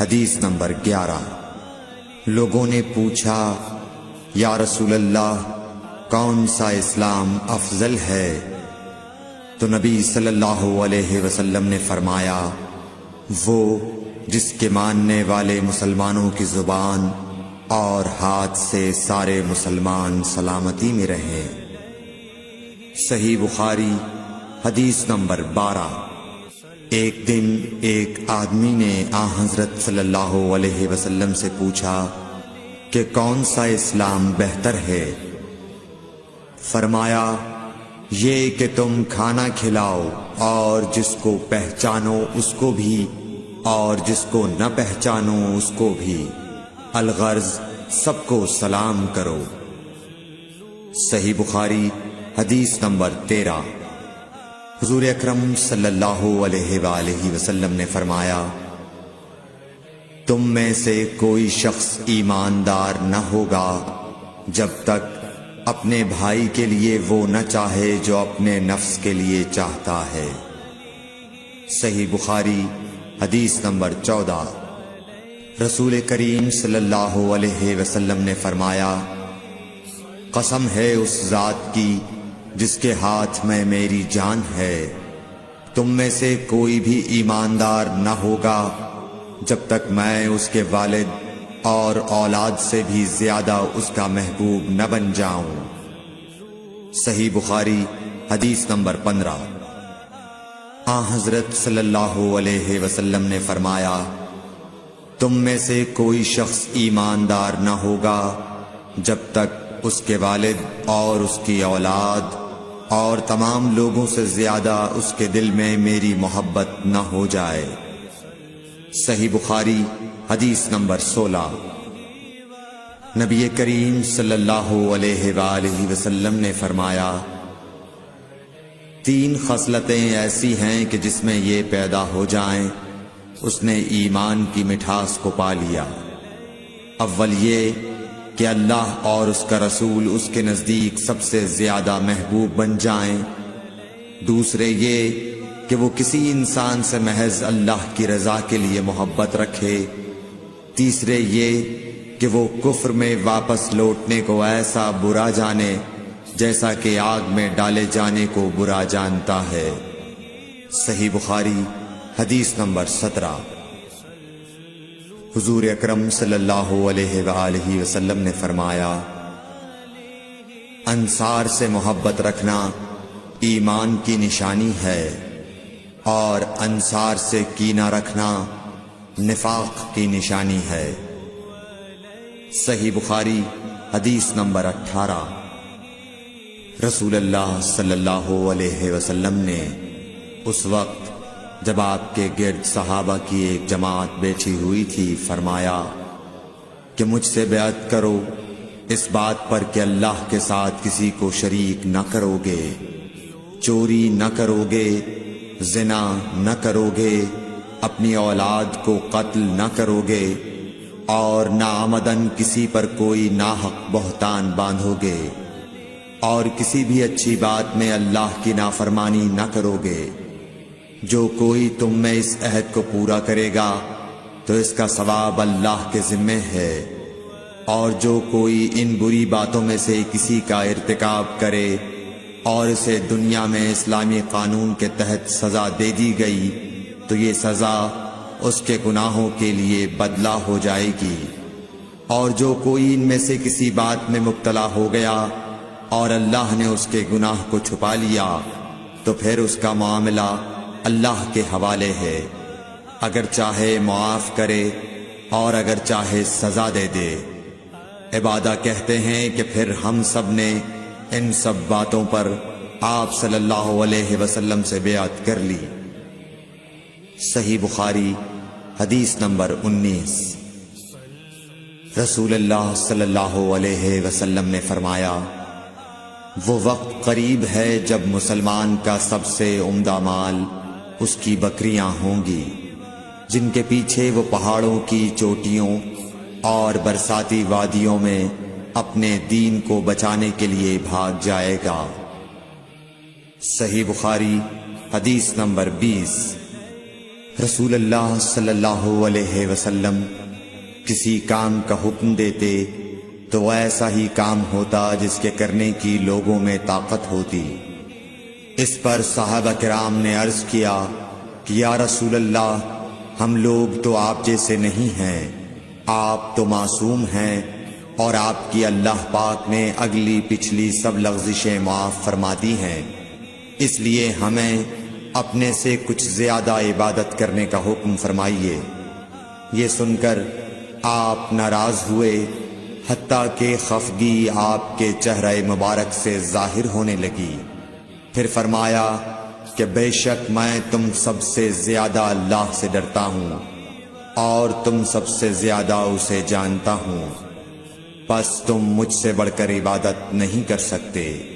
حدیث نمبر 11۔ لوگوں نے پوچھا یا رسول اللہ کون سا اسلام افضل ہے؟ تو نبی صلی اللہ علیہ وسلم نے فرمایا وہ جس کے ماننے والے مسلمانوں کی زبان اور ہاتھ سے سارے مسلمان سلامتی میں رہیں۔ صحیح بخاری حدیث نمبر 12۔ ایک دن ایک آدمی نے حضرت صلی اللہ علیہ وسلم سے پوچھا کہ کون سا اسلام بہتر ہے؟ فرمایا یہ کہ تم کھانا کھلاؤ اور جس کو پہچانو اس کو بھی اور جس کو نہ پہچانو اس کو بھی، الغرض سب کو سلام کرو۔ صحیح بخاری حدیث نمبر 13۔ حضور اکرم صلی اللہ علیہ وآلہ وسلم نے فرمایا تم میں سے کوئی شخص ایماندار نہ ہوگا جب تک اپنے بھائی کے لیے وہ نہ چاہے جو اپنے نفس کے لیے چاہتا ہے۔ صحیح بخاری حدیث نمبر 14۔ رسول کریم صلی اللہ علیہ وسلم نے فرمایا قسم ہے اس ذات کی جس کے ہاتھ میں میری جان ہے، تم میں سے کوئی بھی ایماندار نہ ہوگا جب تک میں اس کے والد اور اولاد سے بھی زیادہ اس کا محبوب نہ بن جاؤں۔ صحیح بخاری حدیث نمبر 15۔ حضرت صلی اللہ علیہ وسلم نے فرمایا تم میں سے کوئی شخص ایماندار نہ ہوگا جب تک اس کے والد اور اس کی اولاد اور تمام لوگوں سے زیادہ اس کے دل میں میری محبت نہ ہو جائے۔ صحیح بخاری حدیث نمبر 16۔ نبی کریم صلی اللہ علیہ وآلہ وسلم نے فرمایا 3 خصلتیں ایسی ہیں کہ جس میں یہ پیدا ہو جائیں اس نے ایمان کی مٹھاس کو پا لیا۔ اول یہ کہ اللہ اور اس کا رسول اس کے نزدیک سب سے زیادہ محبوب بن جائیں، دوسرے یہ کہ وہ کسی انسان سے محض اللہ کی رضا کے لیے محبت رکھے، تیسرے یہ کہ وہ کفر میں واپس لوٹنے کو ایسا برا جانے جیسا کہ آگ میں ڈالے جانے کو برا جانتا ہے۔ صحیح بخاری حدیث نمبر 17۔ حضور اکرم صلی اللہ علیہ وآلہ وسلم نے فرمایا انصار سے محبت رکھنا ایمان کی نشانی ہے اور انصار سے کینہ رکھنا نفاق کی نشانی ہے۔ صحیح بخاری حدیث نمبر 18۔ رسول اللہ صلی اللہ علیہ وسلم نے اس وقت جب آپ کے گرد صحابہ کی ایک جماعت بیٹھی ہوئی تھی فرمایا کہ مجھ سے بیعت کرو اس بات پر کہ اللہ کے ساتھ کسی کو شریک نہ کرو گے، چوری نہ کرو گے، زنا نہ کرو گے، اپنی اولاد کو قتل نہ کرو گے اور ناعمدن کسی پر کوئی ناحق بہتان باندھو گے اور کسی بھی اچھی بات میں اللہ کی نافرمانی نہ کرو گے۔ جو کوئی تم میں اس عہد کو پورا کرے گا تو اس کا ثواب اللہ کے ذمے ہے، اور جو کوئی ان بری باتوں میں سے کسی کا ارتکاب کرے اور اسے دنیا میں اسلامی قانون کے تحت سزا دے دی گئی تو یہ سزا اس کے گناہوں کے لیے بدلہ ہو جائے گی، اور جو کوئی ان میں سے کسی بات میں مبتلا ہو گیا اور اللہ نے اس کے گناہ کو چھپا لیا تو پھر اس کا معاملہ اللہ کے حوالے ہے، اگر چاہے معاف کرے اور اگر چاہے سزا دے دے۔ عبادہ کہتے ہیں کہ پھر ہم سب نے ان سب باتوں پر آپ صلی اللہ علیہ وسلم سے بیعت کر لی۔ صحیح بخاری حدیث نمبر 19۔ رسول اللہ صلی اللہ علیہ وسلم نے فرمایا وہ وقت قریب ہے جب مسلمان کا سب سے عمدہ مال اس کی بکریاں ہوں گی، جن کے پیچھے وہ پہاڑوں کی چوٹیوں اور برساتی وادیوں میں اپنے دین کو بچانے کے لیے بھاگ جائے گا۔ صحیح بخاری حدیث نمبر 20۔ رسول اللہ صلی اللہ علیہ وسلم کسی کام کا حکم دیتے تو ایسا ہی کام ہوتا جس کے کرنے کی لوگوں میں طاقت ہوتی۔ اس پر صحابہ کرام نے عرض کیا کہ یا رسول اللہ، ہم لوگ تو آپ جیسے نہیں ہیں، آپ تو معصوم ہیں اور آپ کی اللہ پاک نے اگلی پچھلی سب لغزشیں معاف فرما دی ہیں، اس لیے ہمیں اپنے سے کچھ زیادہ عبادت کرنے کا حکم فرمائیے۔ یہ سن کر آپ ناراض ہوئے، حتیٰ کہ خفگی آپ کے چہرہ مبارک سے ظاہر ہونے لگی۔ پھر فرمایا کہ بے شک میں تم سب سے زیادہ اللہ سے ڈرتا ہوں اور تم سب سے زیادہ اسے جانتا ہوں، پس تم مجھ سے بڑھ کر عبادت نہیں کر سکتے۔